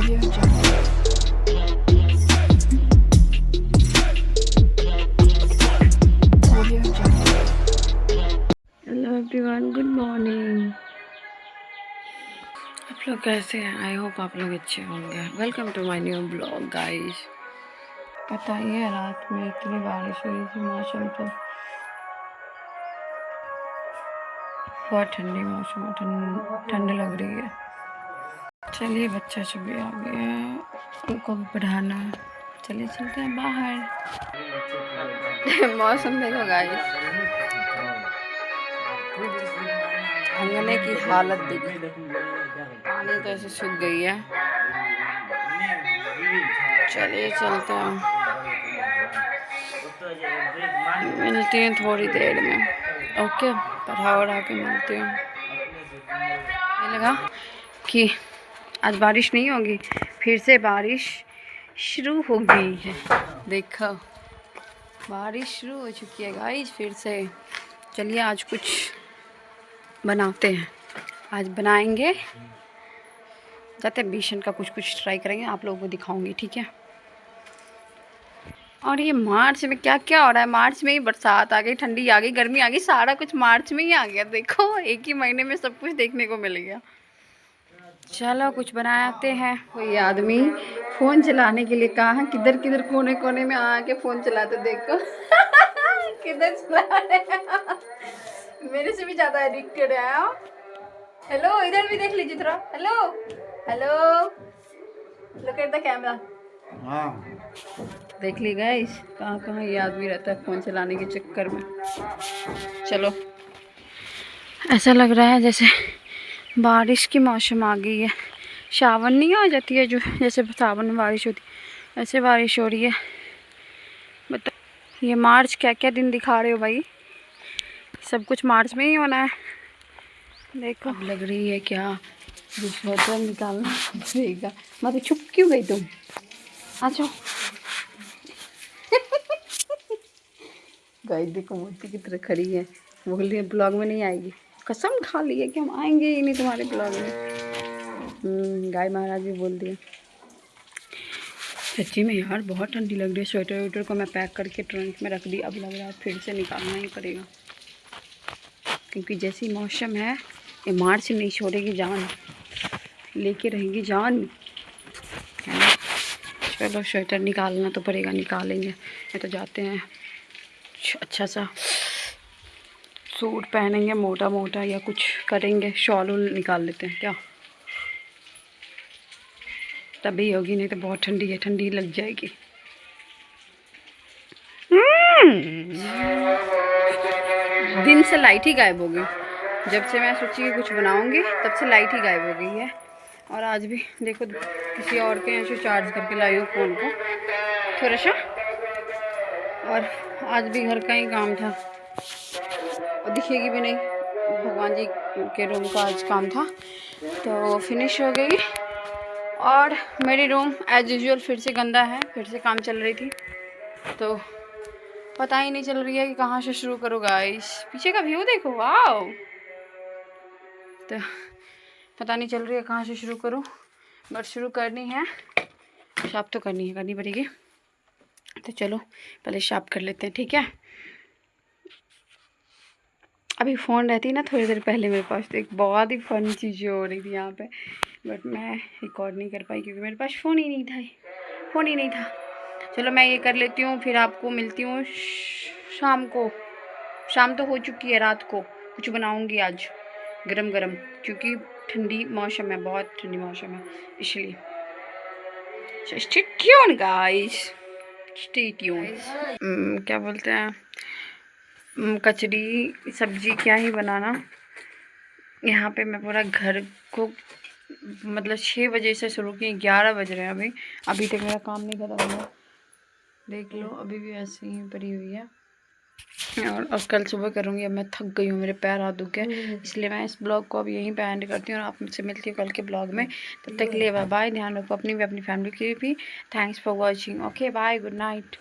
Audio Jungle. Audio Jungle. Hello everyone, good morning. आप लोग कैसे हैं? आई होप आप लोग अच्छे होंगे। Welcome to my new blog guys. पता ही है, रात में इतनी बारिश हुई थी, मौसम तो बहुत ठंडी मौसम, ठंड लग रही है। चलिए, बच्चा सब भी आ गया है, उनको भी पढ़ाना है। चलिए चलते हैं बाहर। मौसम देखो गाइस, अंगने की हालत देखो, पानी तो ऐसे सूख गई है। चलिए चलते हैं, मिलती हैं थोड़ी देर में। ओके, पढ़ा के मिलती हूँ। ये लगा कि आज बारिश नहीं होगी, फिर से बारिश शुरू हो गई है। देखो, बारिश शुरू हो चुकी है गाइस फिर से। चलिए आज कुछ बनाते हैं। आज बनाएंगे, जाते हैं बेसन का कुछ ट्राई करेंगे, आप लोगों को दिखाऊंगी, ठीक है। और ये मार्च में क्या क्या हो रहा है? मार्च में ही बरसात आ गई, ठंडी आ गई, गर्मी आ गई, सारा कुछ मार्च में ही आ गया। देखो, एक ही महीने में सब कुछ देखने को मिल गया। चलो कुछ बनाते हैं। कोई आदमी फ़ोन चलाने के लिए कहा, किधर किधर कोने कोने में आके फ़ोन चलाते देखो। किधर चला रहे हैं? मेरे से भी ज़्यादा एडिक्टेड है। हेलो, इधर भी देख लीजिए थोड़ा। Hello hello, look at the camera. हाँ, देख ली गाइस, कहाँ कहाँ ये आदमी रहता है फ़ोन चलाने के चक्कर में। चलो, ऐसा लग रहा है जैसे बारिश की मौसम आ गई है। सावन नहीं आ जाती है जो, जैसे सावन में बारिश होती है, ऐसे बारिश हो रही है। बता, ये मार्च क्या क्या दिन दिखा रहे हो भाई? सब कुछ मार्च में ही होना है। देखो, अब लग रही है क्या फोटो निकालना पड़ेगा। मतलब छुप क्यों गई तुम? आ जाओ। गाइस देखो, मूर्ति की तरह खड़ी है, बोल रही है ब्लॉग में नहीं आएगी। कसम खा ली है कि हम आएंगे ही नहीं तुम्हारे ब्लॉग में। गाय महाराज भी बोल दिए। सच्ची में यार बहुत ठंडी लग रही है। स्वेटर वेटर को मैं पैक करके ट्रंक में रख दी, अब लग रहा है फिर से निकालना ही पड़ेगा, क्योंकि जैसी मौसम है ये मार्च नहीं छोड़ेगी जान, लेके रहेंगी जान, है ना। चलो स्वेटर निकालना तो पड़ेगा, निकालेंगे। ये तो जाते हैं, अच्छा सा सूट पहनेंगे मोटा मोटा, या कुछ करेंगे, शॉल निकाल लेते हैं क्या, तभी होगी, नहीं तो बहुत ठंडी है, ठंडी लग जाएगी। दिन से लाइट ही गायब हो गई। जब से मैं सोची कि कुछ बनाऊंगी तब से लाइट ही गायब हो गई है। और आज भी देखो, किसी और के यहाँ से चार्ज करके लाई हूँ फ़ोन को थोड़ा सा। और आज भी घर का ही काम था, और दिखेगी भी नहीं। भगवान जी के रूम का आज काम था, तो वो फिनिश हो गई। और मेरी रूम एज यूजुअल फिर से गंदा है, फिर से काम चल रही थी, तो पता ही नहीं चल रही है कि कहाँ से शुरू करूँ गाइस। पीछे का व्यू देखो, वाओ। तो पता नहीं चल रही है कहाँ से शुरू करूँ, बट शुरू करनी है, शॉप तो करनी पड़ेगी। तो चलो पहले शॉप कर लेते हैं, ठीक है। अभी फ़ोन रहती ना थोड़ी देर पहले मेरे पास, तो एक बहुत ही फन चीज़ें हो रही थी यहाँ पे, बट मैं रिकॉर्ड नहीं कर पाई क्योंकि मेरे पास फ़ोन ही नहीं था। चलो मैं ये कर लेती हूँ, फिर आपको मिलती हूँ शाम को। शाम तो हो चुकी है, रात को कुछ बनाऊँगी आज गरम गरम, क्योंकि ठंडी मौसम है, बहुत ठंडी मौसम है, इसलिए। So stay tuned guys, stay tuned। क्या बोलते हैं, कचड़ी सब्जी क्या ही बनाना। यहाँ पे मैं पूरा घर को, मतलब 6 बजे से शुरू की, 11 बज रहे हैं अभी तक मेरा काम नहीं खत्म हुआ। देख लो, अभी भी ऐसे ही पड़ी हुई है, और अब कल सुबह करूँगी। अब मैं थक गई हूँ, मेरे पैर हाथ दुख गए, इसलिए मैं इस ब्लॉग को अब यहीं पे एंड करती हूँ, और आप मुझसे मिलती हूँ कल के ब्लॉग में। तब तक के लिए बाय बाय, ध्यान रखो अपनी भी, अपनी फैमिली की भी। Thanks for watching. Okay bye, good night.